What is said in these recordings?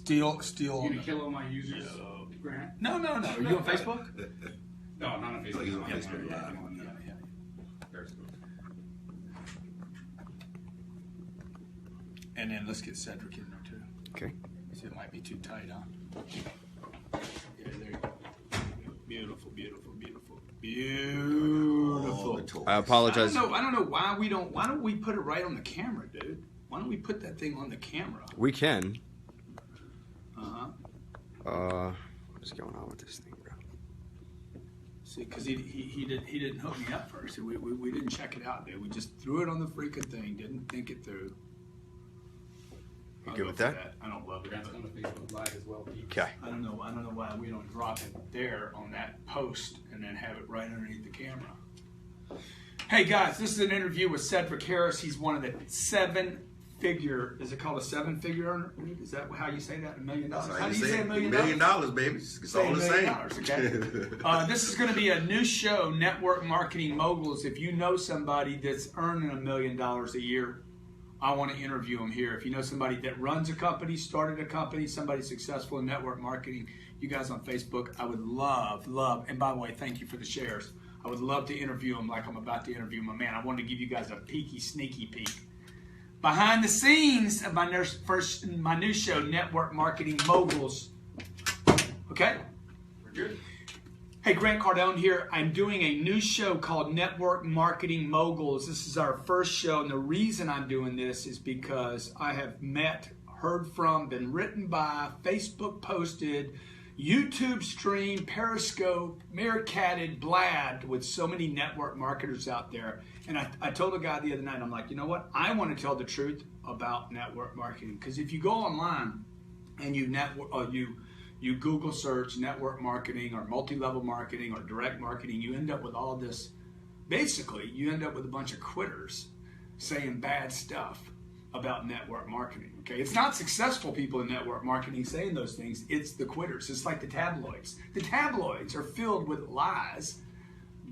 Steal. You gonna kill all my users, Grant? No. Are you on Facebook? No, I'm not on Facebook. He's on Facebook. Yeah. And then let's get Cedric in there too. Okay. See, it might be too tight, huh? Yeah, there you go. Beautiful. I apologize. I don't know why we don't. Why don't we put it right on the camera, dude? Why don't we put that thing on the camera? We can. What's going on with this thing, bro? See, because he didn't hook me up first. We didn't check it out, dude. We just threw it on the freaking thing. Didn't think it through. You good with that? I don't love it. Grant's on the Facebook Live as well. Okay. I don't know why we don't drop it there on that post and then have it right underneath the camera. Hey guys, this is an interview with Cedric Harris. He's one of the seven-figure. Is it called a seven-figure earner? Is that how you say that? $1 million? How do you say $1 million? $1 million, baby. It's all the same. Okay. This is going to be a new show, Network Marketing Moguls. If you know somebody that's earning $1 million a year, I want to interview them here. If you know somebody that runs a company, started a company, somebody successful in network marketing, you guys on Facebook, I would love, and by the way, thank you for the shares. I would love to interview them like I'm about to interview my man. I wanted to give you guys a sneaky peek behind the scenes of my new show, Network Marketing Moguls. Okay? We're good. Hey, Grant Cardon here. I'm doing a new show called Network Marketing Moguls. This is our first show, and the reason I'm doing this is because I have met, heard from, been written by, Facebook posted, YouTube stream, Periscope, Meerkatted, blabbed with so many network marketers out there. And I told a guy the other night, I'm like, you know what? I want to tell the truth about network marketing. Because if you go online and you Google search network marketing or multi-level marketing or direct marketing, you end up with all this. Basically, you end up with a bunch of quitters saying bad stuff about network marketing. Okay, it's not successful people in network marketing saying those things. It's the quitters. It's like the tabloids. The tabloids are filled with lies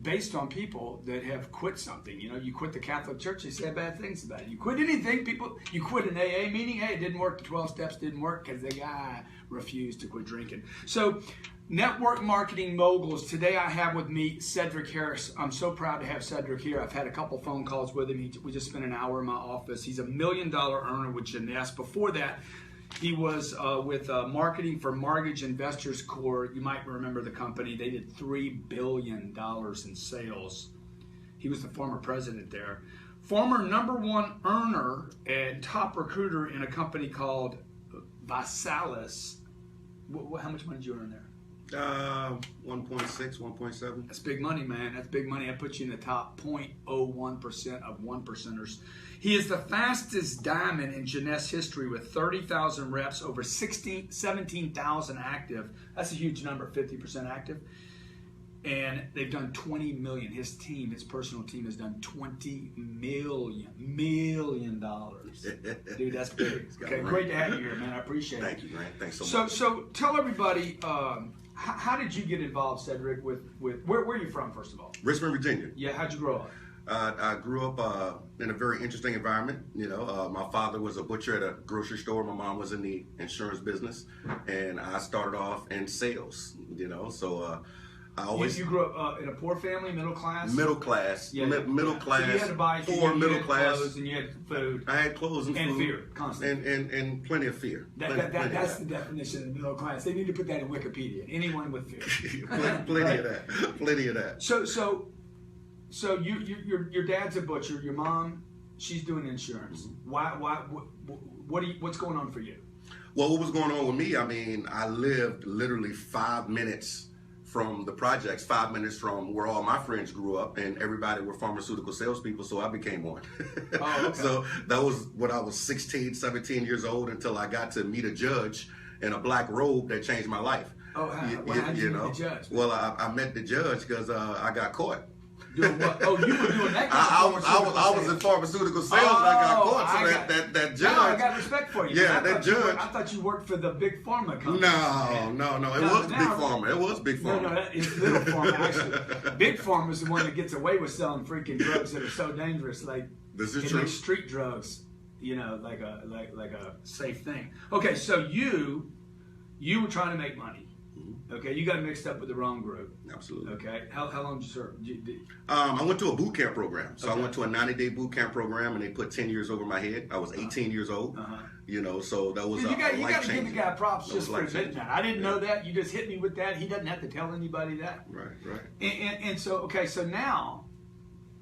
based on people that have quit something. You know, you quit the Catholic Church, they say bad things about it. You quit anything, you quit an AA meeting, hey, it didn't work, the 12 steps didn't work because the guy refused to quit drinking. So, Network Marketing Moguls, today I have with me Cedric Harris. I'm so proud to have Cedric here. I've had a couple phone calls with him. We just spent an hour in my office. He's a $1 million earner with Jeunesse. Before that, he was with Marketing for Mortgage Investors Corps. You might remember the company. They did $3 billion in sales. He was the former president there. Former #1 earner and top recruiter in a company called Vasalis. How much money did you earn there? 1.6, 1.7. That's big money, man. That's big money. That puts you in the top 0.01% of 1%ers. He is the fastest diamond in Jeunesse history with 30,000 reps, over 17,000 active. That's a huge number, 50% active. And they've done 20 million. His team, his personal team, has done $20 million. Dude, that's big. Okay, great to have you here, man. I appreciate it. Thank you, Grant. Thanks so much. So tell everybody, how did you get involved, Cedric, with where are you from, first of all? Richmond, Virginia. Yeah, how'd you grow up? I grew up in a very interesting environment. You know, my father was a butcher at a grocery store. My mom was in the insurance business, and I started off in sales. You know, so I always. You grew up in a poor family, middle class. Middle class, yeah, middle class. So you had to buy poor middle class, clothes and you had food. I had clothes and food, fear, constantly, and plenty of fear. That's the definition of middle class. They need to put that in Wikipedia. Anyone with fear. plenty of that. Plenty of that. So your dad's a butcher. Your mom, she's doing insurance. What's going on for you? Well, what was going on with me? I mean, I lived literally 5 minutes from the projects, 5 minutes from where all my friends grew up, and everybody were pharmaceutical salespeople, so I became one. Oh, okay. So that was when I was 16, 17 years old until I got to meet a judge in a black robe that changed my life. Oh, how did you meet the judge? Well, I met the judge because I got caught. Doing what? Oh, you were doing that kind I was in pharmaceutical sales and I got caught. So that judge. No, I got respect for you. Yeah, that judge. I thought you worked for the big pharma company. No. It was big pharma. It was big pharma. No, it's little pharma actually. Big pharma is the one that gets away with selling freaking drugs that are so dangerous, like this is true. Street drugs. You know, like a safe thing. Okay, so you You were trying to make money. Okay, you got mixed up with the wrong group. Absolutely. Okay, how long did you serve? I went to a boot camp program. So Okay. I went to a 90-day boot camp program, and they put 10 years over my head. I was 18 years old. You know, so that was You got to give the life-changing. guy props That just was for admitting life-changing. that. I didn't know that. You just hit me with that. He doesn't have to tell anybody that. Right, right. And so, okay, so now,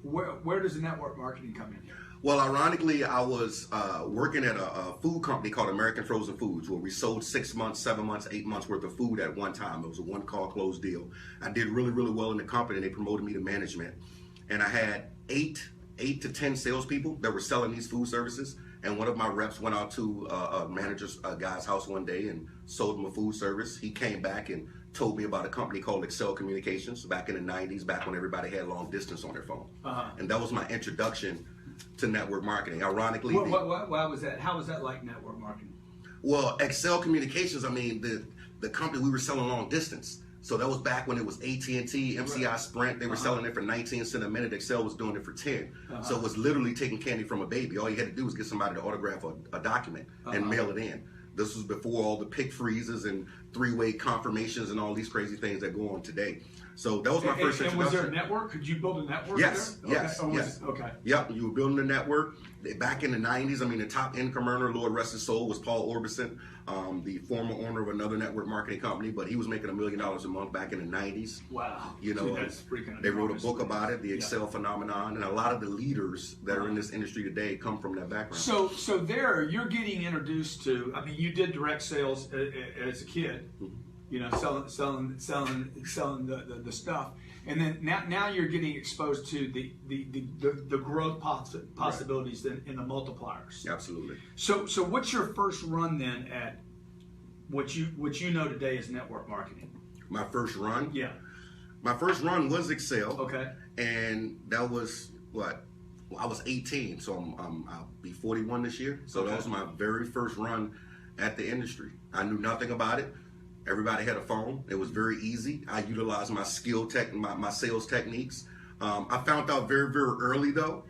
where does the network marketing come in here? Well, ironically, I was working at a food company called American Frozen Foods, where we sold 6 months, 7 months, 8 months worth of food at one time. It was a one-call closed deal. I did really, really well in the company, and they promoted me to management. And I had eight to 10 salespeople that were selling these food services. And one of my reps went out to a guy's house one day and sold him a food service. He came back and told me about a company called Excel Communications back in the 90s, back when everybody had long distance on their phone. And that was my introduction to network marketing. Ironically, why was that? How was that like network marketing? well, Excel Communications, I mean, the company, we were selling long distance. So that was back when it was AT&T, MCI, Sprint. They were selling it for 19 cents a minute. Excel was doing it for 10. So it was literally taking candy from a baby. All you had to do was get somebody to autograph a document and mail it in. This was before all the pick freezes and three-way confirmations and all these crazy things that go on today. So that was my first introduction. And was there a network? Could you build a network Yes, there? yes, Okay. yes. Okay. Yep, you were building a network. Back in the 90s, I mean, the top income earner, Lord rest his soul, was Paul Orbison, the former owner of another network marketing company, but he was making $1 million a month back in the 90s. Wow. You know, that's freaking they wrote a enormous. book about it, the Excel phenomenon, and a lot of the leaders that are in this industry today come from that background. So there, you're getting introduced to. I mean, you did direct sales as a kid, you know, selling the stuff, and then now you're getting exposed to the growth possibilities in the multipliers. Absolutely. So what's your first run then at what you know today as network marketing? My first run? Yeah. My first run was Excel. Okay. And that was what? Well, I was 18, so I'll be 41 this year. So that was my very first run at the industry. I knew nothing about it. Everybody had a phone. It was very easy. I utilized my my sales techniques. I found out very, very early though,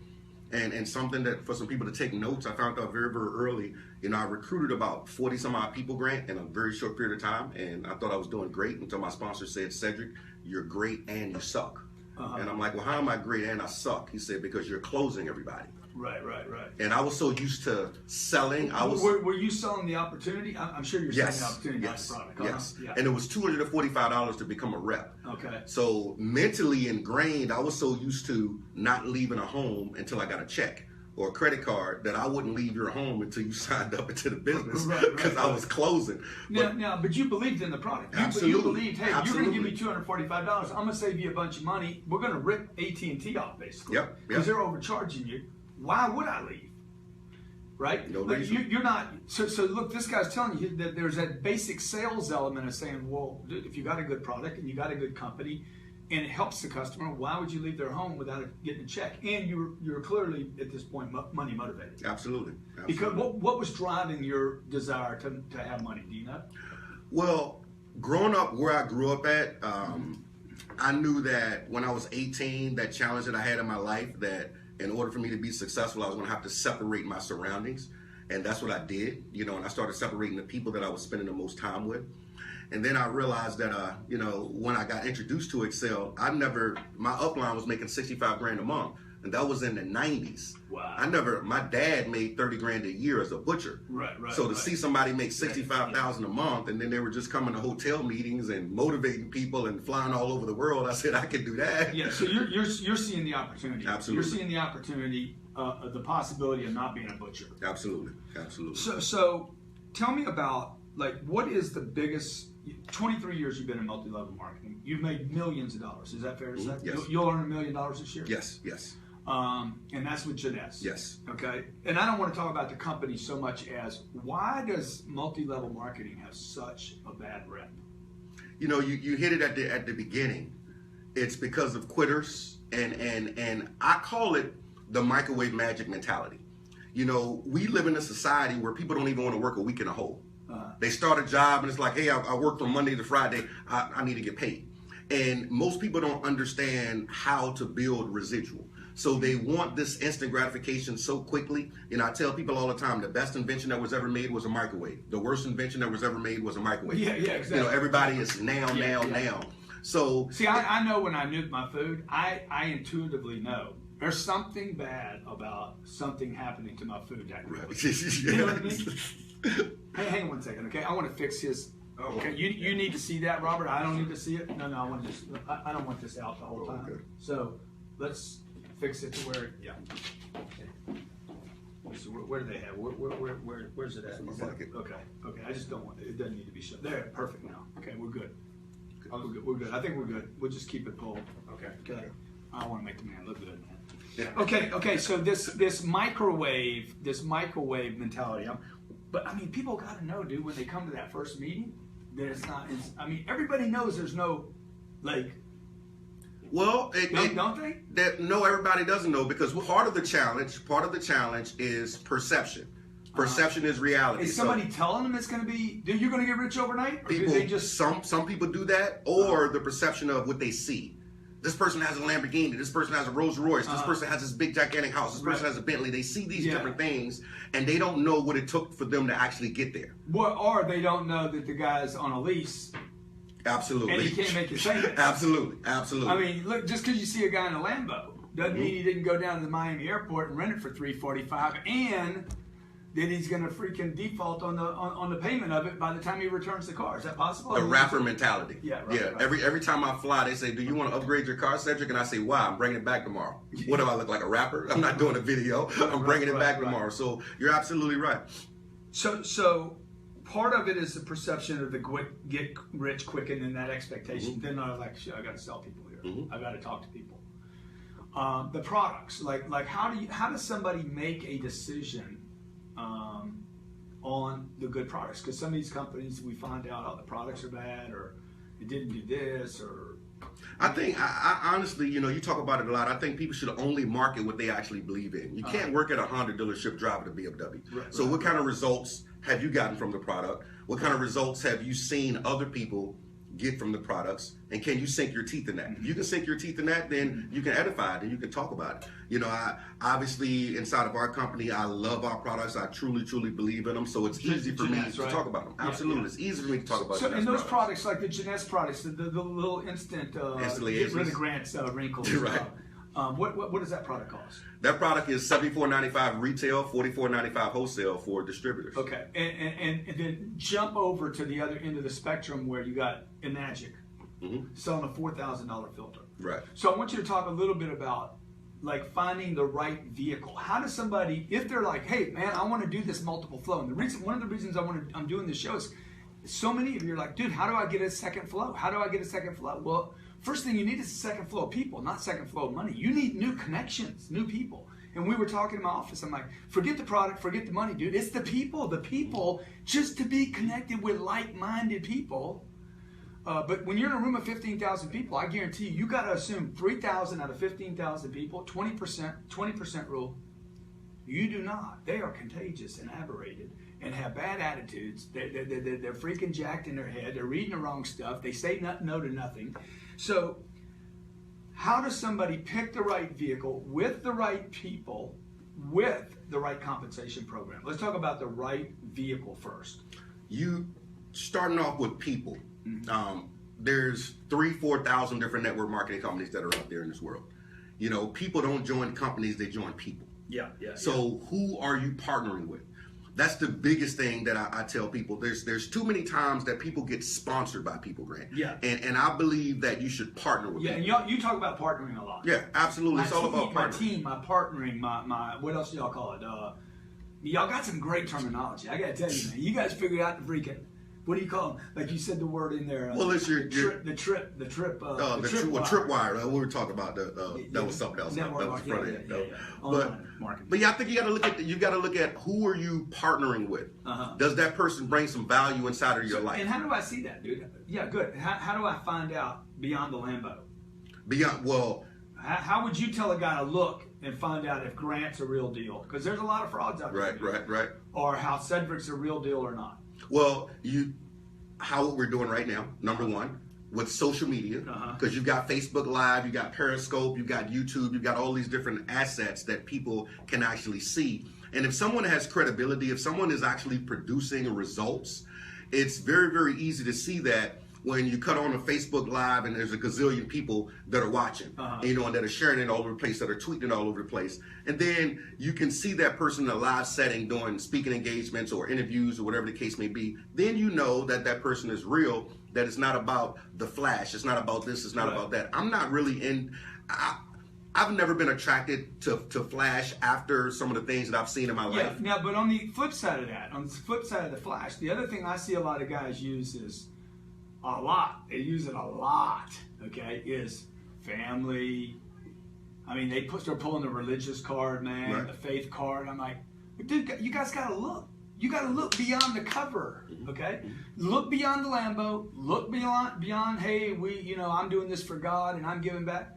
and something that for some people to take notes, I found out very, very early. You know, I recruited about 40 some odd people, Grant, in a very short period of time, and I thought I was doing great until my sponsor said, "Cedric, you're great and you suck." And I'm like, "Well, how am I great and I suck?" He said, "Because you're closing everybody." Right. And I was so used to selling. Were you selling the opportunity? I'm sure you're selling the opportunity, not yes, the product. yes. Yeah. And it was $245 to become a rep. Okay. So mentally ingrained, I was so used to not leaving a home until I got a check or a credit card that I wouldn't leave your home until you signed up into the business because I was closing. But you believed in the product. Absolutely. You believed, hey, Absolutely. you're going to give me $245. I'm going to save you a bunch of money. We're going to rip AT&T off, basically. Yep. Because they're overcharging you. Why would I leave? Right? No But reason. you're not. So look, this guy's telling you that there's that basic sales element of saying, well, dude, if you got a good product and you got a good company, and it helps the customer, why would you leave their home without getting a check? And you're clearly at this point money motivated. Absolutely. Because what was driving your desire to have money? Do you know? Well, growing up where I grew up at, I knew that when I was 18, that challenge that I had in my life, that in order for me to be successful, I was going to have to separate my surroundings. And that's what I did, you know, and I started separating the people that I was spending the most time with. And then I realized that, you know, when I got introduced to Excel, my upline was making 65 grand a month. And that was in the 90s. Wow. My dad made 30 grand a year as a butcher. Right. So to see somebody make 65,000 a month, and then they were just coming to hotel meetings and motivating people and flying all over the world, I said I could do that. Yeah. So you're seeing the opportunity. Absolutely. You're seeing the opportunity, the possibility of not being a butcher. Absolutely. So tell me about, like, what is the biggest? 23 years you've been in multi-level marketing. You've made millions of dollars. Is that fair to say? Yes. You'll earn $1 million this year. Yes. And that's with Jeunesse. Yes. Okay. And I don't want to talk about the company so much as why does multi-level marketing have such a bad rep? You know, you hit it at the beginning. It's because of quitters, and I call it the microwave magic mentality. You know, we live in a society where people don't even want to work a week in a hole. They start a job and it's like, hey, I work from Monday to Friday. I need to get paid. And most people don't understand how to build residual. So they want this instant gratification so quickly. You know, I tell people all the time, the best invention that was ever made was a microwave. The worst invention that was ever made was a microwave. Yeah, exactly. You know, everybody is now. So see, I know when I nuke my food, I intuitively know there's something bad about something happening to my food that quickly. You know what I mean? Hey, hang on one second, okay? I want to fix his. Okay, you need to see that, Robert. I don't need to see it. No, I want this. I don't want this out the whole time. Okay. So let's fix it to where. Yeah. Okay. So where do they have? Where's it at? Looks like it. Okay. I just don't want it. It doesn't need to be shown. There, perfect now. Okay, we're good. We're good. I think we're good. We'll just keep it pulled. Okay. I want to make the man look good, man. Yeah. Okay. So this microwave mentality. But I mean, people got to know, dude, when they come to that first meeting, that it's not. I mean, everybody knows there's no, like. Well, don't they? No, everybody doesn't know, because part of the challenge is perception. Perception is reality. Is somebody telling them it's going to be? You're going to get rich overnight? Or people, do they just some people do that, or the perception of what they see. This person has a Lamborghini. This person has a Rolls Royce. This person has this big gigantic house. This person has a Bentley. They see these different things, and they don't know what it took for them to actually get there. Or they don't know that the guy's on a lease. Absolutely. And he can't make you say that. Absolutely. I mean, look, just because you see a guy in a Lambo doesn't mean he didn't go down to the Miami airport and rent it for $345, and then he's going to freaking default on the payment of it by the time he returns the car. Is that possible? A rapper mentality. Yeah, right. Every time I fly, they say, "Do you want to upgrade your car, Cedric?" And I say, "Why? I'm bringing it back tomorrow." What do I look like, a rapper? I'm not doing a video. I'm bringing it back tomorrow. So you're absolutely right. So part of it is the perception of the get rich quick, and then that expectation. Then I was like, shit, I got to sell people here. I got to talk to people. The products, like how does somebody make a decision on the good products? Because some of these companies, we find out, the products are bad, or it didn't do this, or. I think, I honestly, you talk about it a lot. I think people should only market what they actually believe in. You can't work at a Honda dealership driving a BMW. So what kind of results have you gotten from the product? What kind of results have you seen other people get from the products? And can you sink your teeth in that? If you can sink your teeth in that, then you can edify it and you can talk about it. I obviously, inside of our company, I love our products. I truly believe in them. So it's easy for me to talk about them. Absolutely. It's easy for me to talk about them. So in those products, like the Jeunesse products, the little instant get rid of Grant's wrinkles. Right. What does that product cost? That product is $74.95 retail, $44.95 wholesale for distributors. Okay, and then jump over to the other end of the spectrum where you got Imagic selling a $4,000 filter. Right. So I want you to talk a little bit about like finding the right vehicle. How does somebody, if they're like, hey man, I want to do this multiple flow, and one of the reasons I'm doing this show is so many of you are like, dude, how do I get a second flow? How do I get a second flow? Well, first thing you need is a second flow of people, not second flow of money. You need new connections, new people. And we were talking in my office. I'm like, forget the product, forget the money, dude. It's the people. The people, just to be connected with like-minded people. But when you're in a room of 15,000 people, I guarantee you got to assume 3,000 out of 15,000 people, 20% rule. You do not. They are contagious and aberrated and have bad attitudes. They're freaking jacked in their head. They're reading the wrong stuff. They say no to nothing. So how does somebody pick the right vehicle with the right people with the right compensation program? Let's talk about the right vehicle first. You starting off with people. There's 3,000-4,000 different network marketing companies that are out there in this world. People don't join companies, they join people. Yeah. So who are you partnering with? That's the biggest thing that I tell people. There's too many times that people get sponsored by people, Grant. Yeah. And I believe that you should partner with people. Yeah, and you talk about partnering a lot. Yeah, absolutely. It's all about partnering. My team, my partnering, my what else do y'all call it? Y'all got some great terminology. I got to tell you, man. You guys figured out the freaking, what do you call them? Like you said the word in there. Well, it's the trip. Tripwire. We were talking about that was something else. That was front end. But yeah, I think you got to look at who are you partnering with. Does that person bring some value inside of your life? And how do I see that, dude? Yeah, good. How do I find out beyond the Lambo? How would you tell a guy to look and find out if Grant's a real deal? Because there's a lot of frauds out there. Right. Or how Cedric's a real deal or not. Well, what we're doing right now, number one, with social media, because you've got Facebook Live, you've got Periscope, you've got YouTube, you've got all these different assets that people can actually see. And if someone has credibility, if someone is actually producing results, it's very, very easy to see that when you cut on a Facebook Live and there's a gazillion people that are watching, you know, and that are sharing it all over the place, that are tweeting it all over the place. And then you can see that person in a live setting doing speaking engagements or interviews or whatever the case may be. Then you know that that person is real, that it's not about the flash. It's not about this. It's not about that. I'm not really in... I've never been attracted to flash after some of the things that I've seen in my life. Yeah, now, but on the flip side of that, on the flip side of the flash, the other thing I see a lot of guys use is a lot. They use it a lot, okay, is family. I mean, they're pulling the religious card, man, the faith card. I'm like, dude, you guys got to look. You got to look beyond the cover, okay? Look beyond the Lambo. Look beyond, hey, I'm doing this for God and I'm giving back.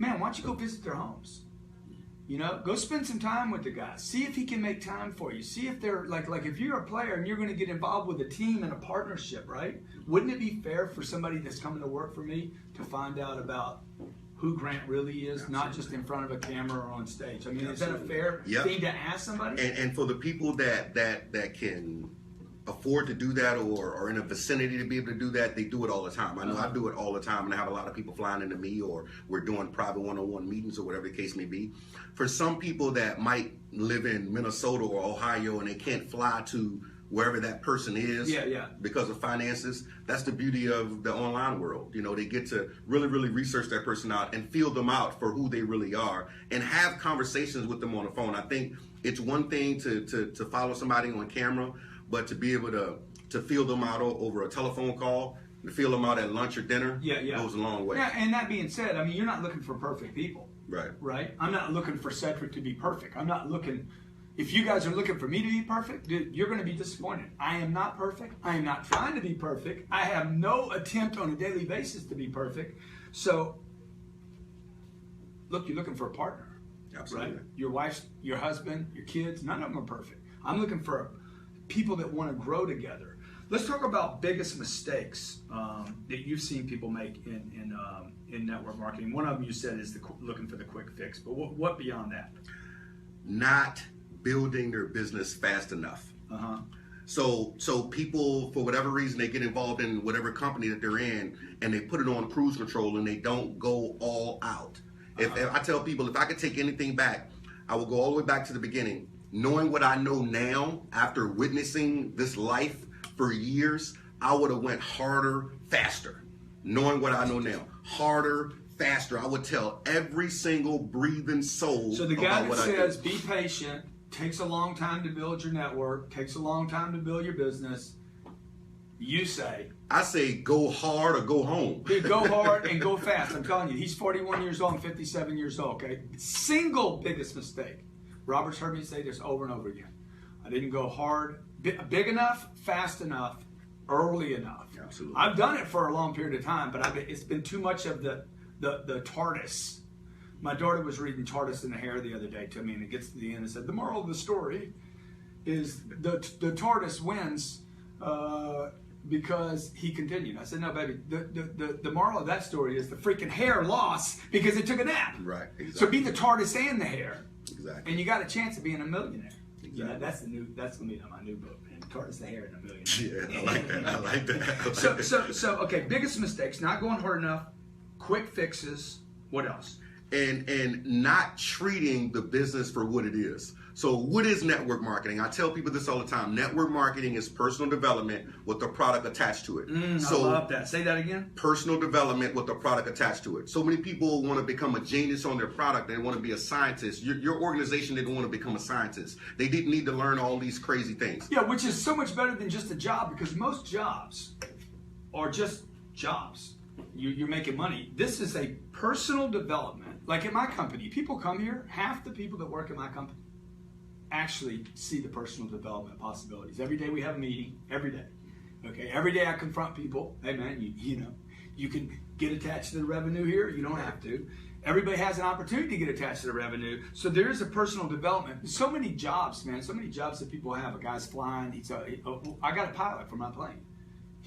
Man, why don't you go visit their homes? You know, go spend some time with the guys. See if he can make time for you. See if they're, like if you're a player and you're going to get involved with a team and a partnership, right? Wouldn't it be fair for somebody that's coming to work for me to find out about who Grant really is, not just in front of a camera or on stage? I mean, is that a fair thing to ask somebody? And for the people that can afford to do that or are in a vicinity to be able to do that, they do it all the time. I know I do it all the time, and I have a lot of people flying into me, or we're doing private one-on-one meetings or whatever the case may be. For some people that might live in Minnesota or Ohio and they can't fly to wherever that person is because of finances, that's the beauty of the online world. You know, they get to really, really research that person out and feel them out for who they really are and have conversations with them on the phone. I think it's one thing to follow somebody on camera, but to be able to feel them out over a telephone call, to feel them out at lunch or dinner, goes a long way. Yeah, and that being said, I mean, you're not looking for perfect people. Right. I'm not looking for Cedric to be perfect. I'm not looking... If you guys are looking for me to be perfect, dude, you're going to be disappointed. I am not perfect. I am not trying to be perfect. I have no attempt on a daily basis to be perfect. So, look, you're looking for a partner. Absolutely. Right? Your wife, your husband, your kids, none of them are perfect. I'm looking for people that want to grow together. Let's talk about biggest mistakes that you've seen people make in network marketing. One of them you said is looking for the quick fix, but what beyond that? Not building their business fast enough. So people, for whatever reason, they get involved in whatever company that they're in, and they put it on cruise control, and they don't go all out. If I tell people, if I could take anything back, I will go all the way back to the beginning. Knowing what I know now, after witnessing this life for years, I would have went harder, faster. Knowing what I know now, harder, faster. I would tell every single breathing soul. So the guy that says, be patient, takes a long time to build your network, takes a long time to build your business, you say? I say go hard or go home. Dude, go hard and go fast. I'm telling you, he's 41 years old and 57 years old, okay? Single biggest mistake. Robert's heard me say this over and over again. I didn't go hard, big enough, fast enough, early enough. Absolutely. I've done it for a long period of time, but it's been too much of the TARDIS. My daughter was reading TARDIS in the Hair the other day to me, and it gets to the end and said, the moral of the story is the TARDIS wins because he continued. I said, no, baby, the moral of that story is the freaking Hair lost because it took a nap. Right, exactly. So be the TARDIS and the Hair. Exactly. And you got a chance of being a millionaire. Exactly. You know, that's going to be my new book, man. TARDIS, the Hair, and a millionaire. Yeah, I like that. I like that. So okay, biggest mistakes, not going hard enough, quick fixes, what else? And not treating the business for what it is. So what is network marketing? I tell people this all the time. Network marketing is personal development with a product attached to it. So, I love that. Say that again. Personal development with a product attached to it. So many people want to become a genius on their product. They want to be a scientist. Your organization didn't want to become a scientist. They didn't need to learn all these crazy things. Yeah, which is so much better than just a job, because most jobs are just jobs. You're making money. This is a personal development. Like in my company, people come here, half the people that work in my company actually see the personal development possibilities. Every day we have a meeting, every day. Okay, every day I confront people. Hey man, you can get attached to the revenue here, you don't have to. Everybody has an opportunity to get attached to the revenue. So there is a personal development. So many jobs, man, so many jobs that people have. A guy's flying, I got a pilot for my plane.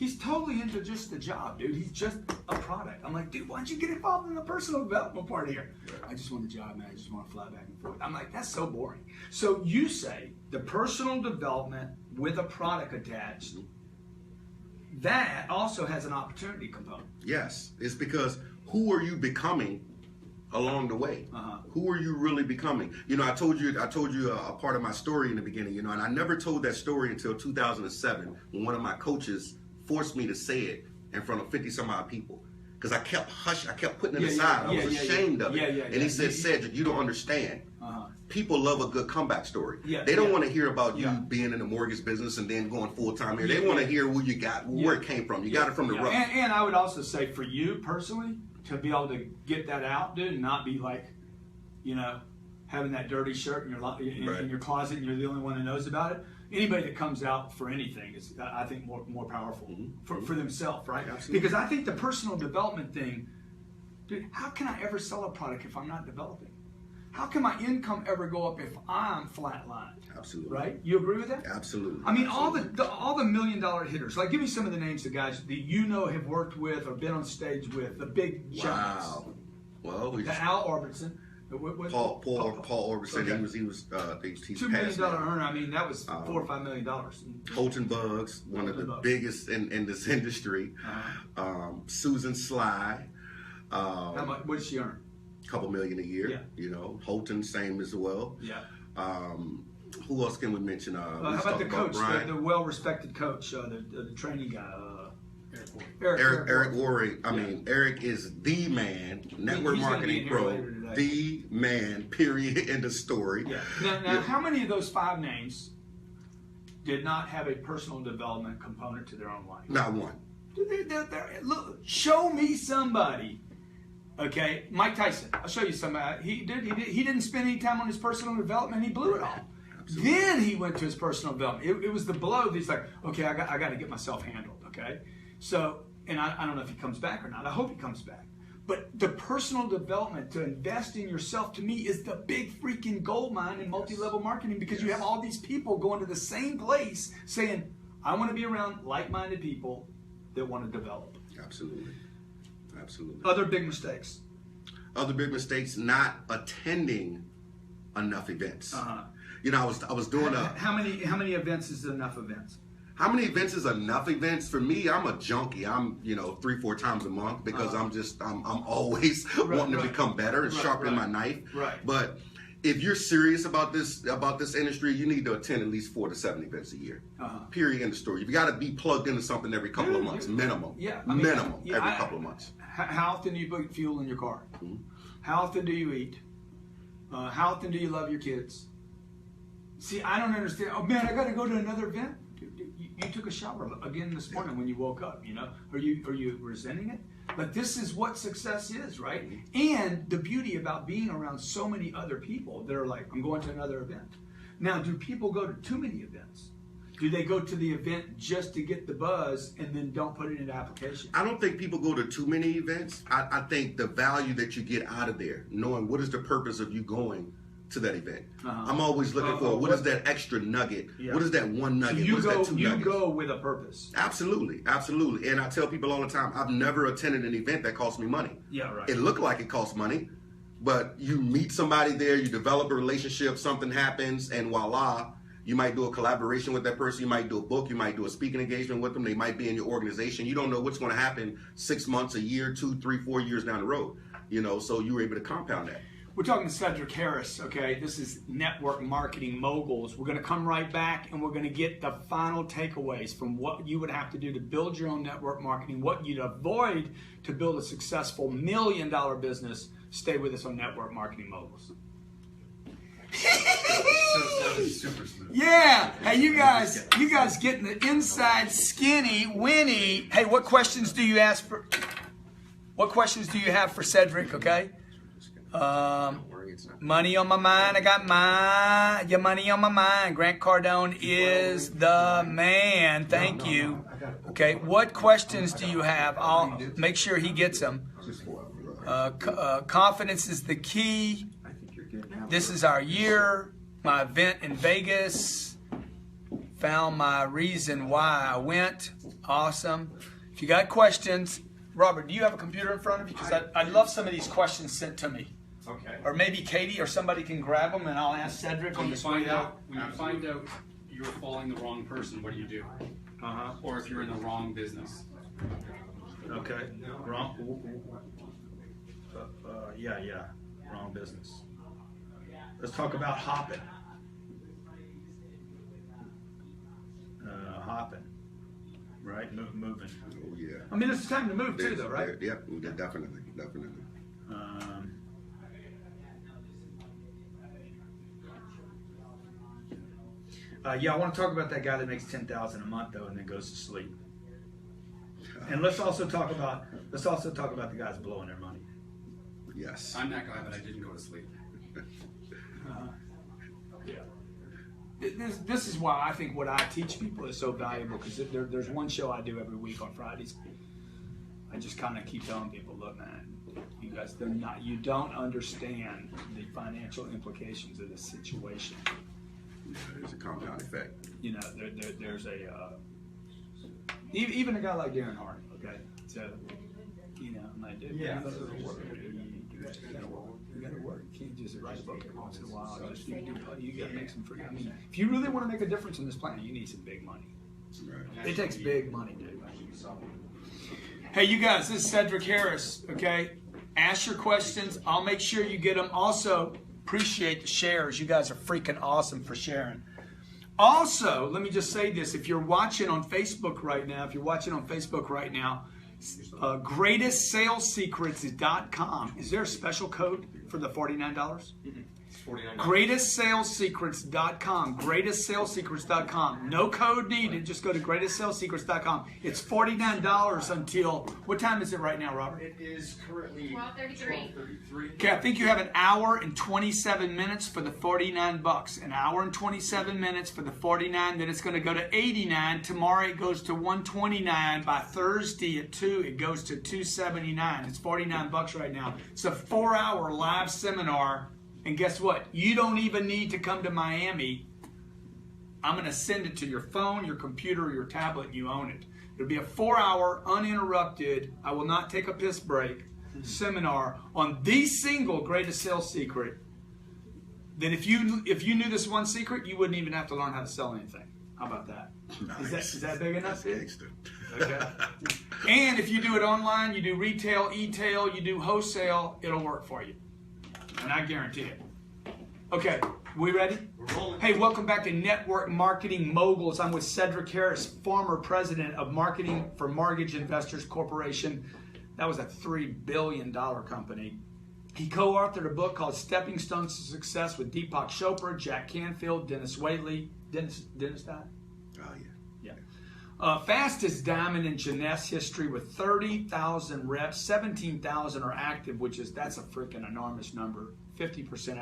He's totally into just the job, dude. He's just a product. I'm like, dude, why don't you get involved in the personal development part here? I just want a job, man. I just want to fly back and forth. I'm like, that's so boring. So you say the personal development with a product attached, that also has an opportunity component. Yes, it's because who are you becoming along the way? Who are you really becoming? You know, I told you a part of my story in the beginning, you know, and I never told that story until 2007 when one of my coaches forced me to say it in front of 50 some odd people. Because I kept putting it aside. I was ashamed of it. And he said, Cedric, you don't understand. People love a good comeback story. They don't want to hear about you being in the mortgage business and then going full-time here. They want to hear who you got, where it came from. You got it from the rough. And I would also say for you personally, to be able to get that out, dude, and not be like, you know, having that dirty shirt in your closet and you're the only one that knows about it. Anybody that comes out for anything is, I think, more powerful for themselves, right? Absolutely. Because I think the personal development thing, dude, how can I ever sell a product if I'm not developing? How can my income ever go up if I'm flatlined? Absolutely. Right? You agree with that? Absolutely. I mean, all the $1 million hitters. Like, give me some of the names of guys that you know have worked with or been on stage with. The big giants. Wow. Well, we just, Al Orbison. Paul Orbison. Okay. He's $2 million passed now. earner. I mean, that was $4 or $5 million. Holton Bugs, one of the biggest in this industry. Susan Sly. How much? What did she earn? Couple million a year. Yeah. You know, Holton same as well. Yeah. Who else can we mention? How about the coach, the well-respected coach, the training guy? Eric Worre. I mean, Eric is the man, network marketing pro, the man, period, in the story. Yeah. Now, how many of those 5 names did not have a personal development component to their own life? Not one. Look, show me somebody. Okay, Mike Tyson. I'll show you somebody. He didn't spend any time on his personal development. He blew it all. Absolutely. Then he went to his personal development. It was the blow that he's like, okay, I got to get myself handled. Okay, so, and I don't know if he comes back or not. I hope he comes back. But the personal development, to invest in yourself, to me, is the big freaking gold mine in multi-level marketing, because you have all these people going to the same place saying, I want to be around like-minded people that want to develop. Absolutely. Absolutely. Other big mistakes. Other big mistakes: not attending enough events. You know, I was doing How many events is enough events? How many events is enough events? For me, I'm a junkie. I'm 3-4 times a month because I'm always wanting to become better and sharpening my knife. Right. But if you're serious about this industry, you need to attend at least 4 to 7 events a year. Period. End of story. You got to be plugged into something every couple of months, minimum. Yeah. Minimum every couple of months. How often do you put fuel in your car? How often do you eat? How often do you love your kids? See, I don't understand. Oh man, I got to go to another event. You took a shower again this morning when you woke up. You know, are you resenting it? But this is what success is, right? And the beauty about being around so many other people that are like, I'm going to another event. Now, do people go to too many events? Do they go to the event just to get the buzz and then don't put it into application? I don't think people go to too many events. I think the value that you get out of there, knowing what is the purpose of you going to that event. I'm always looking for what is that extra nugget? Yeah. What is that one nugget? So you go with a purpose. Absolutely, absolutely. And I tell people all the time, I've never attended an event that cost me money. Yeah, right. It looked like it cost money, but you meet somebody there, you develop a relationship, something happens, and voila, you might do a collaboration with that person, you might do a book, you might do a speaking engagement with them, they might be in your organization. You don't know what's going to happen 6 months, a year, 2, 3, 4 years down the road. So you were able to compound that. We're talking to Cedric Harris, okay? This is Network Marketing Moguls. We're going to come right back and we're going to get the final takeaways from what you would have to do to build your own network marketing, what you'd avoid to build a successful $1 million business. Stay with us on Network Marketing Moguls. That was super smooth. Yeah. Hey, you guys getting the inside skinny Winnie. Hey, what questions do you have for Cedric, okay? Money on my mind. I got your money on my mind. Grant Cardon is the man. Thank you. Okay, what questions do you have? I'll make sure he gets them. Confidence is the key. This is our year. My event in Vegas. found my reason why I went. Awesome. If you got questions, Robert, do you have a computer in front of you? Because I'd love some of these questions sent to me. Okay. Or maybe Katie or somebody can grab them and I'll ask Cedric on this way out. When you find out you're following the wrong person, what do you do? Or if you're in the wrong business. Okay. Wrong. Yeah. Wrong business. Let's talk about hopping. Hopping. Right? Moving. Oh yeah. I mean, it's time to move too, though, right? Yeah, definitely. I want to talk about that guy that makes $10,000 a month though, and then goes to sleep. And let's also talk about the guys blowing their money. Yes. I'm that guy, but I didn't go to sleep. This is why I think what I teach people is so valuable, because there's one show I do every week on Fridays. I just kind of keep telling people, look, man, you guys, you don't understand the financial implications of this situation. There's a compound effect. You know, there's even a guy like Darren Harding, okay? So, you know, I'm like, dude, you gotta work. You gotta work. You can't just write a book every once in a while. You gotta make some free. I mean, if you really want to make a difference in this planet, you need some big money. Right. It takes big money, dude. Hey, you guys, this is Cedric Harris, okay? Ask your questions. I'll make sure you get them. Also, appreciate the shares. You guys are freaking awesome for sharing. Also, let me just say this. If you're watching on Facebook right now, greatestsalessecrets.com. Is there a special code for the $49? Mm-hmm. It's $49. Greatestsalessecrets.com. Greatestsalessecrets.com. No code needed. Just go to greatestsalessecrets.com. It's $49 until, what time is it right now, Robert? It is currently 12:33. Okay, I think you have an hour and 27 minutes for the $49. An hour and 27 minutes for the $49. Then it's going to go to $89. Tomorrow it goes to $129. By Thursday at 2, it goes to $279. It's $49 right now. It's a 4-hour live seminar. And guess what? You don't even need to come to Miami. I'm going to send it to your phone, your computer, or your tablet, and you own it. It'll be a 4-hour, uninterrupted, I will not take a piss break, seminar on the single greatest sales secret. Then if you knew this one secret, you wouldn't even have to learn how to sell anything. How about that? Nice. Is that big enough? Gangster. Okay. And if you do it online, you do retail, e-tail, you do wholesale, it'll work for you. And I guarantee it. Okay, we ready? We're rolling. Hey, welcome back to Network Marketing Moguls. I'm with Cedric Harris, former president of Marketing for Mortgage Investors Corporation. That was a $3 billion company. He co-authored a book called Stepping Stones to Success with Deepak Chopra, Jack Canfield, Dennis Whaley. Dennis died? Oh yeah. Fastest diamond in Jeunesse history with 30,000 reps, 17,000 are active, that's a freaking enormous number. 50%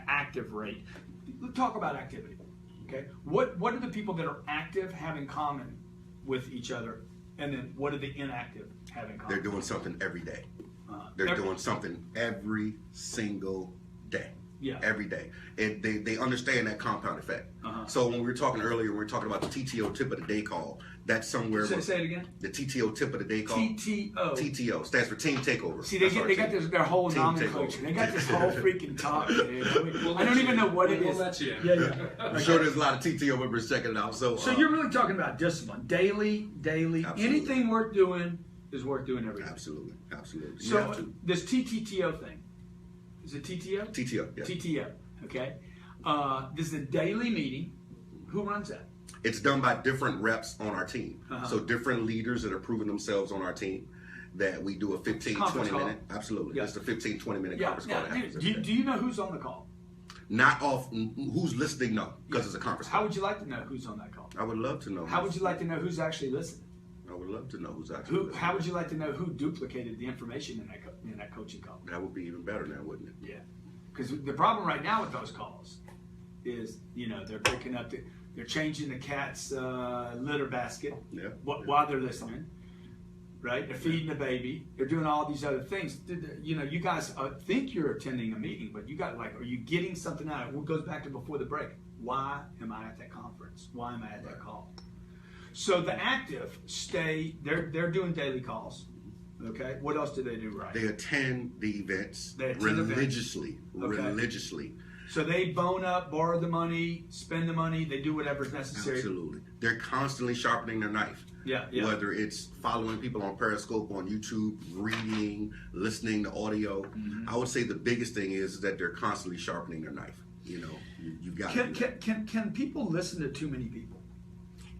active rate. Let's talk about activity. Okay, what do the people that are active have in common with each other, and then what do the inactive have in common? They're doing something every day. They're doing something every single day. Yeah. Every day. And they understand that compound effect. So when we were talking earlier, we were talking about the TTO tip of the day call. That's somewhere. Say it again. The TTO tip of the day call. TTO. TTO stands for Team Takeover. See, they got their whole Team nomenclature. takeover. They got this whole freaking talk. Man. I don't even know what it is. We'll let you in. Yeah. I'm sure there's a lot of TTO members checking it out. So you're really talking about discipline. Daily. Absolutely. Anything worth doing is worth doing every day. Absolutely. You So have to. this TTTO thing, is it TTO? TTO, yeah. TTO, okay. This is a daily meeting. Who runs that? It's done by different reps on our team. Uh-huh. So different leaders that are proving themselves on our team, that we do a 15, Conference 20 call. minute. Absolutely. Yeah. It's a 15, 20 minute Yeah. conference call. Now, that happens do every day. you know who's on the call? Not off who's listening, no, because it's a conference How call. would you like to know who's on that call? I would love to know. How would you like to know who's actually listening? I would love to know who's actually listening. How would you like to know who duplicated the information in that coaching call? That would be even better now, wouldn't it? Yeah, because the problem right now with those calls is, they're picking up, they're changing the cat's litter basket while they're listening, right? They're feeding the baby. They're doing all these other things. You guys think you're attending a meeting, but are you getting something out of it? It goes back to before the break. why am I at that conference? Why am I at that call? So the active stay, they're doing daily calls. Okay. What else do they do right? They attend the events religiously. So they bone up, borrow the money, spend the money, they do whatever's necessary. Absolutely. They're constantly sharpening their knife. Yeah. Whether it's following people on Periscope, on YouTube, reading, listening to audio. I would say the biggest thing is that they're constantly sharpening their knife. You know, you've got Can people listen to too many people?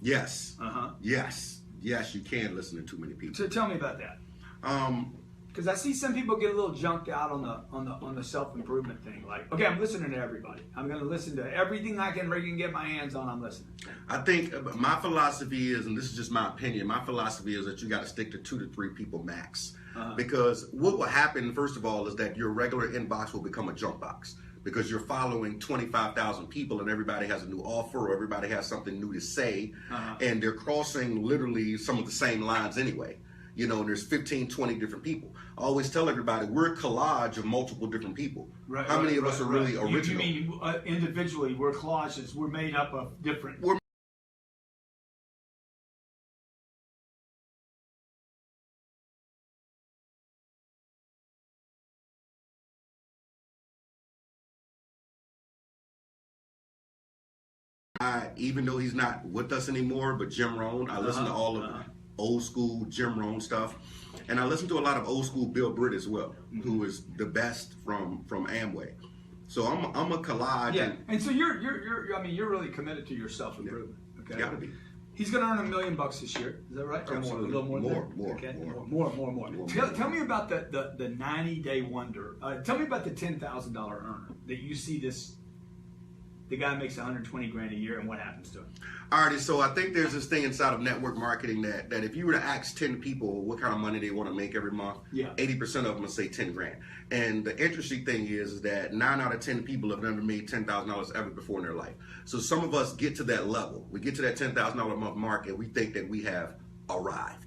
Yes. Yes, you can listen to too many people. So tell me about that. Because I see some people get a little junked out on the self-improvement thing. Like, okay, I'm listening to everybody. I'm going to listen to everything I can get my hands on. I'm listening. I think my philosophy is, and this is just my opinion, my philosophy is that you got to stick to 2 to 3 people max. Because what will happen, first of all, is that your regular inbox will become a junk box. Because you're following 25,000 people and everybody has a new offer or everybody has something new to say. And they're crossing literally some of the same lines anyway. You know, and there's 15, 20 different people. I always tell everybody, we're a collage of multiple different people. How many of us are really original? You mean individually, we're collages. We're made up of different... Even though he's not with us anymore, but Jim Rohn, I listen to all of old school Jim Rohn stuff. And I listen to a lot of old school Bill Britt as well, who is the best from Amway. So I'm a collage. Yeah, and so you're really committed to your self-improvement. Okay. Gotta be. He's going to earn $1 million this year. Is that right? Absolutely. Or more. More. Tell me about the 90-day wonder. Tell me about the $10,000 earner that you see this. The guy makes 120 grand a year, and what happens to him? Alrighty, so I think there's this thing inside of network marketing that if you were to ask 10 people what kind of money they want to make every month, 80% of them will say 10 grand. And the interesting thing is that 9 out of 10 people have never made $10,000 ever before in their life. So some of us get to that level. We get to that $10,000 a month mark, and we think that we have arrived.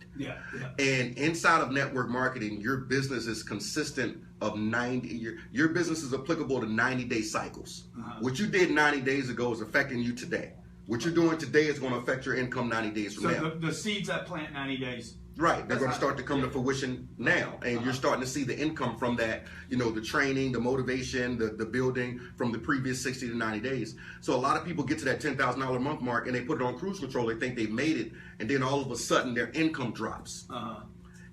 And inside of network marketing, your business is consistent of 90. Your business is applicable to 90-day cycles. What you did 90 days ago is affecting you today. What you're doing today is going to affect your income 90 days from now. So the seeds I plant 90 days. Right, they're going to start to come to fruition now, and you're starting to see the income from that. You know, the training, the motivation, the building from the previous 60 to 90 days. So a lot of people get to that $10,000 a month mark, and they put it on cruise control. They think they've made it, and then all of a sudden their income drops,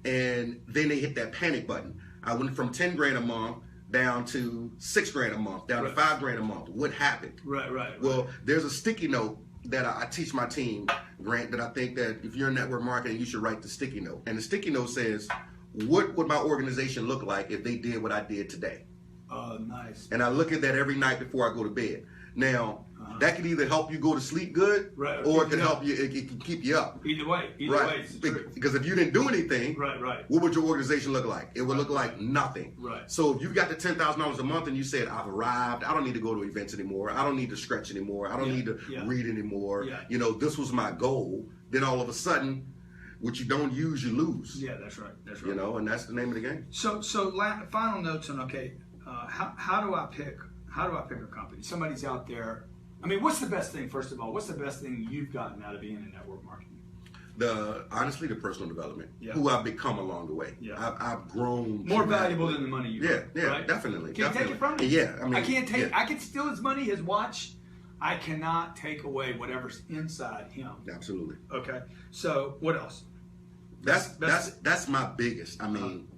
and then they hit that panic button. I went from 10 grand a month down to 6 grand a month, down to 5 grand a month. What happened? Right. Well, there's a sticky note that I teach my team, Grant, that I think that if you're in network marketing, you should write the sticky note. And the sticky note says, what would my organization look like if they did what I did today? Oh, nice. And I look at that every night before I go to bed. Now, that can either help you go to sleep good, or it can help you, it can keep you up. Either way, it's true. Because if you didn't do anything, what would your organization look like? It would look like nothing. So if you've got the $10,000 a month and you said, I've arrived, I don't need to go to events anymore, I don't need to stretch anymore, I don't need to read anymore, you know, this was my goal, then all of a sudden, what you don't use, you lose. Yeah, that's right. You know, and that's the name of the game. So final notes on, how do I pick a company? Somebody's out there. I mean, what's the best thing, first of all? What's the best thing you've gotten out of being in network marketing? Honestly, the personal development, who I've become along the way. I've grown. More valuable than the money you right? Definitely. Can you take it from me? Yeah, I mean, I can't take. I can steal his money, his watch. I cannot take away whatever's inside him. Absolutely. Okay. So what else? That's my biggest. I mean,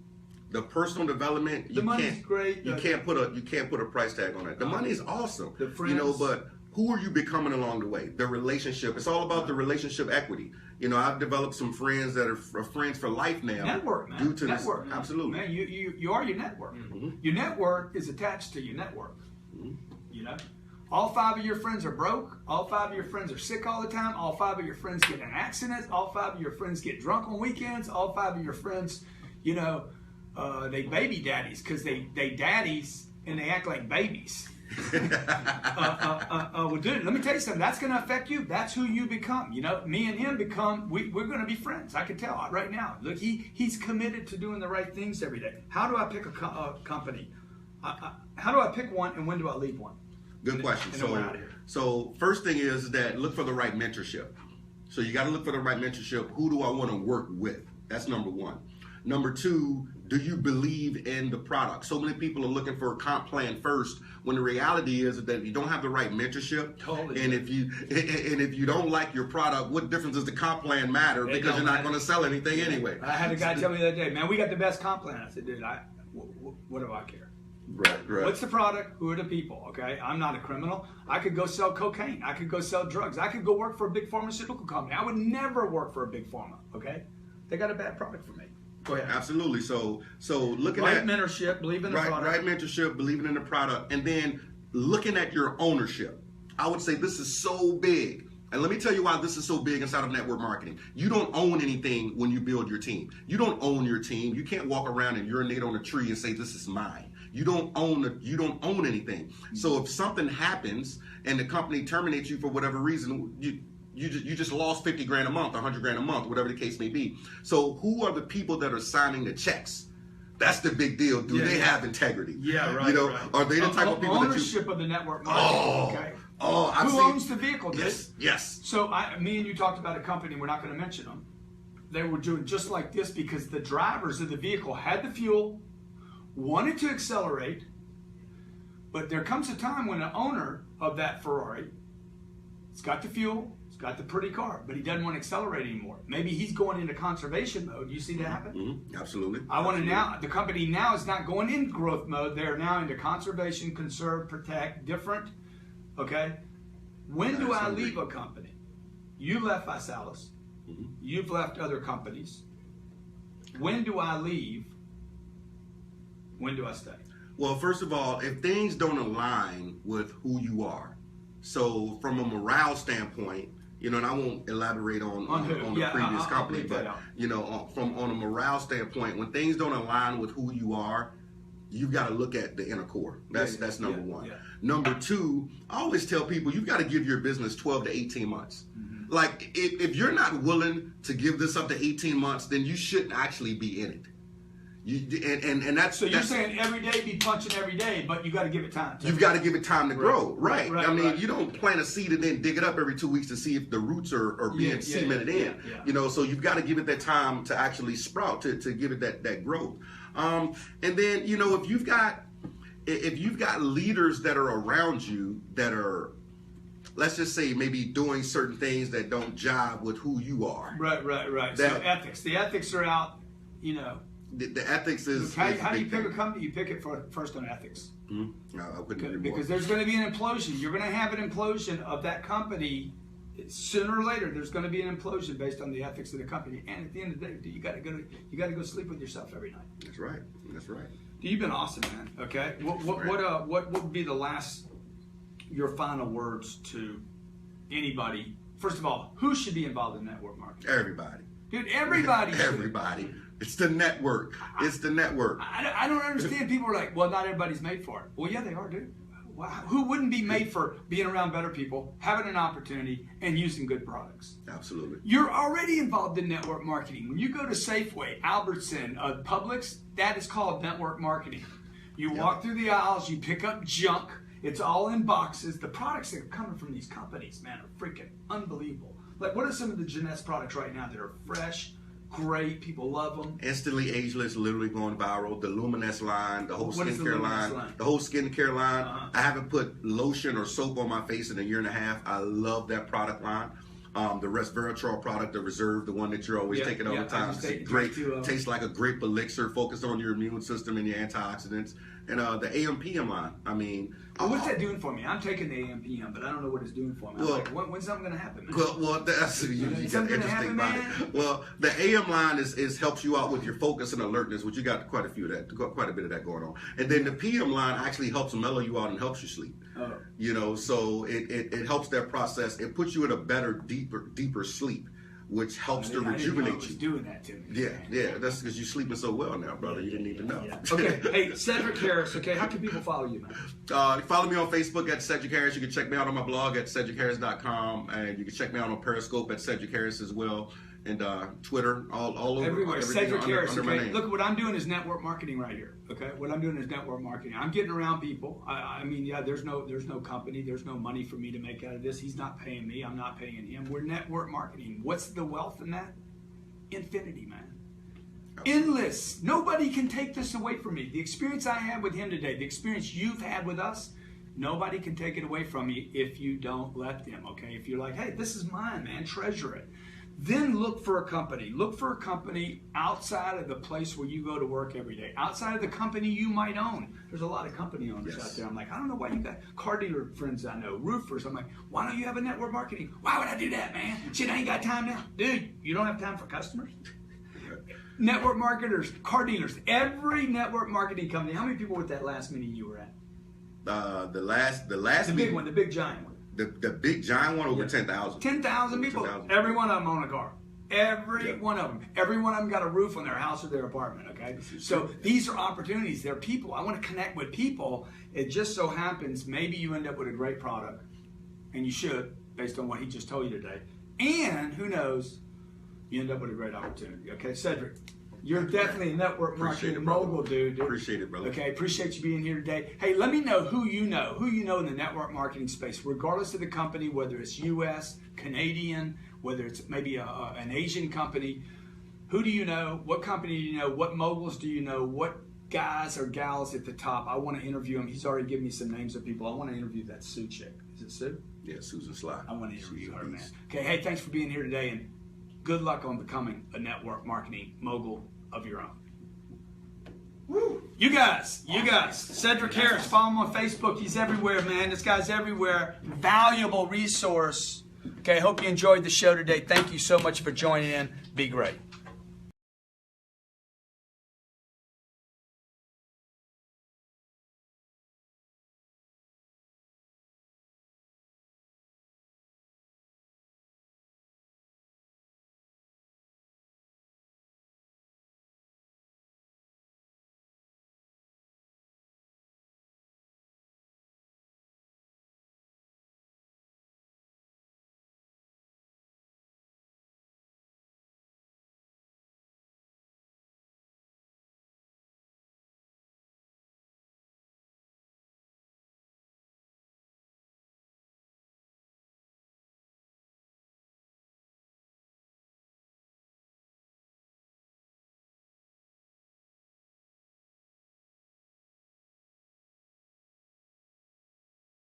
the personal development. The money's great. You can't put a price tag on it. The money is awesome. The friends, you know, but who are you becoming along the way? The relationship. It's all about the relationship equity. You know, I've developed some friends that are friends for life now. Network, man. Due to network, this. Absolutely. Man, you are your network. Your network is attached to your network. You know, all 5 of your friends are broke. All 5 of your friends are sick all the time. All 5 of your friends get in accidents. All 5 of your friends get drunk on weekends. All 5 of your friends, you know, they baby daddies because they daddies and they act like babies. Well, dude, let me tell you something. That's going to affect you. That's who you become. You know, me and him we're going to be friends. I can tell right now. Look, he's committed to doing the right things every day. How do I pick a company? How do I pick one, and when do I leave one? Good question. And then we're out of here. So first thing is that look for the right mentorship. So you got to look for the right mentorship. Who do I want to work with? That's number one. Number two, do you believe in the product? So many people are looking for a comp plan first, when the reality is that if you don't have the right mentorship, and if you don't like your product, what difference does the comp plan matter? Because you're not going to sell anything anyway. I had a guy tell me the other day, man, we got the best comp plan. I said, dude, what do I care? Right. What's the product? Who are the people? Okay, I'm not a criminal. I could go sell cocaine. I could go sell drugs. I could go work for a big pharmaceutical company. I would never work for a big pharma. Okay, they got a bad product for me. Go ahead. Absolutely. So looking right at mentorship, believing in the product. Right mentorship, believing in the product, and then looking at your ownership. I would say this is so big. And let me tell you why this is so big inside of network marketing. You don't own anything when you build your team. You don't own your team. You can't walk around and urinate on a tree and say, this is mine. You don't own anything. So if something happens and the company terminates you for whatever reason, you just lost 50 grand a month, 100 grand a month, whatever the case may be. So who are the people that are signing the checks? That's the big deal. Do they have integrity? Yeah, right. You know, right. are they the type of people ownership of the network marketing? Okay. Who owns the vehicle? Dude? Yes. So me and you talked about a company. We're not going to mention them. They were doing just like this because the drivers of the vehicle had the fuel, wanted to accelerate, but there comes a time when the owner of that Ferrari, it's got the fuel, it's got the pretty car, but he doesn't want to accelerate anymore. Maybe he's going into conservation mode. You see that happen? Mm-hmm. Absolutely. The company now is not going in growth mode. They're now into conservation, conserve, protect, different. Okay? When do I leave a company? You left Visalis. Mm-hmm. You've left other companies. When do I leave? When do I stay? Well, first of all, if things don't align with who you are, so from a morale standpoint, and I won't elaborate on the previous company, but on a morale standpoint, when things don't align with who you are, you've got to look at the inner core. That's number one. Yeah. Number two, I always tell people you've got to give your business 12 to 18 months. Mm-hmm. Like if you're not willing to give this up to 18 months, then you shouldn't actually be in it. You're saying every day be punching every day, but you got to give it time. You've got to give it time to grow, right? I mean, you don't plant a seed and then dig it up every 2 weeks to see if the roots are being cemented in. Yeah. So you've got to give it that time to actually sprout, to give it that growth. And then if you've got leaders that are around you that are, let's just say, maybe doing certain things that don't jive with who you are. Right. So ethics. The ethics are out. The ethics is. How do you pick a company? You pick it first on ethics. Mm-hmm. No, I couldn't agree more. Because there's going to be an implosion. You're going to have an implosion of that company. Sooner or later, there's going to be an implosion based on the ethics of the company. And at the end of the day, you got to go sleep with yourself every night. That's right. You've been awesome, man. Okay. What would be your final words to anybody? First of all, who should be involved in network marketing? Everybody. Dude, everybody. Everybody. It's the network. I don't understand. People are like, well, not everybody's made for it. Well, yeah, they are, dude. Wow. Who wouldn't be made for being around better people, having an opportunity, and using good products? Absolutely. You're already involved in network marketing. When you go to Safeway, Albertson, Publix, that is called network marketing. You walk through the aisles, you pick up junk. It's all in boxes. The products that are coming from these companies, man, are freaking unbelievable. Like, what are some of the Jeunesse products right now that are fresh, great, people love them? Instantly ageless, literally going viral. The Luminous line, the whole skincare line. The whole skincare line. I haven't put lotion or soap on my face in a year and a half. I love that product line. The resveratrol product, the Reserve, the one that you're always taking all the time. It's great. Tastes like a grape elixir, focused on your immune system and your antioxidants. And the AM/PM line. I mean, what's that doing for me? I'm taking the AM/PM, but I don't know what it's doing for me. Well, when's something going to happen, man? Well, that's you got to interesting about it. Well, the AM line is helps you out with your focus and alertness, which you got quite a bit of that going on. And then the PM line actually helps mellow you out and helps you sleep. Oh. So it helps that process. It puts you in a better, deeper sleep, which helps to rejuvenate you. Doing that to me. Yeah. That's because you're sleeping so well now, brother. You didn't even know. Yeah. Okay. Hey, Cedric Harris. Okay, how can people follow you, man? Follow me on Facebook at Cedric Harris. You can check me out on my blog at CedricHarris.com, and you can check me out on Periscope at Cedric Harris as well. and Twitter, all over. Everywhere. Cedric Harris. Under my Okay. name. Look, what I'm doing is network marketing right here. Okay. What I'm doing is network marketing. I'm getting around people. I mean, yeah, there's no company, there's no money for me to make out of this. He's not paying me. I'm not paying him. We're network marketing. What's the wealth in that? Infinity, man. Endless. Nobody can take this away from me. The experience I had with him today, the experience you've had with us, nobody can take it away from you if you don't let them, okay? If you're like, hey, this is mine, man, treasure it. Then look for a company. Look for a company outside of the place where you go to work every day. Outside of the company you might own. There's a lot of company owners out there. I'm like, I don't know why you got car dealer friends I know, roofers. I'm like, why don't you have a network marketing? Why would I do that, man? Shit, I ain't got time now. Dude, you don't have time for customers? Network marketers, car dealers, every network marketing company. How many people were at that last meeting you were at? The big one, the big giant one. The big giant one, over 10,000. 10,000 people. 10,000. Every one of them own a car. Every one of them. Every one of them got a roof on their house or their apartment, okay? So these are opportunities. They're people. I want to connect with people. It just so happens maybe you end up with a great product, and you should, based on what he just told you today. And who knows, you end up with a great opportunity, okay? Cedric, you're definitely a network marketing mogul, dude. Appreciate it, brother. Okay, appreciate you being here today. Hey, let me know who you know in the network marketing space, regardless of the company, whether it's U.S., Canadian, whether it's maybe an Asian company. Who do you know? What company do you know? What moguls do you know? What guys or gals at the top? I want to interview them. He's already given me some names of people. I want to interview that Sue chick. Is it Sue? Yeah, Susan Sly. I want to interview her, man. Okay, hey, thanks for being here today, and good luck on becoming a network marketing mogul of your own. Woo. You guys, Cedric Harris, follow him on Facebook. He's everywhere, man. This guy's everywhere. Valuable resource. Okay, hope you enjoyed the show today. Thank you so much for joining in. Be great.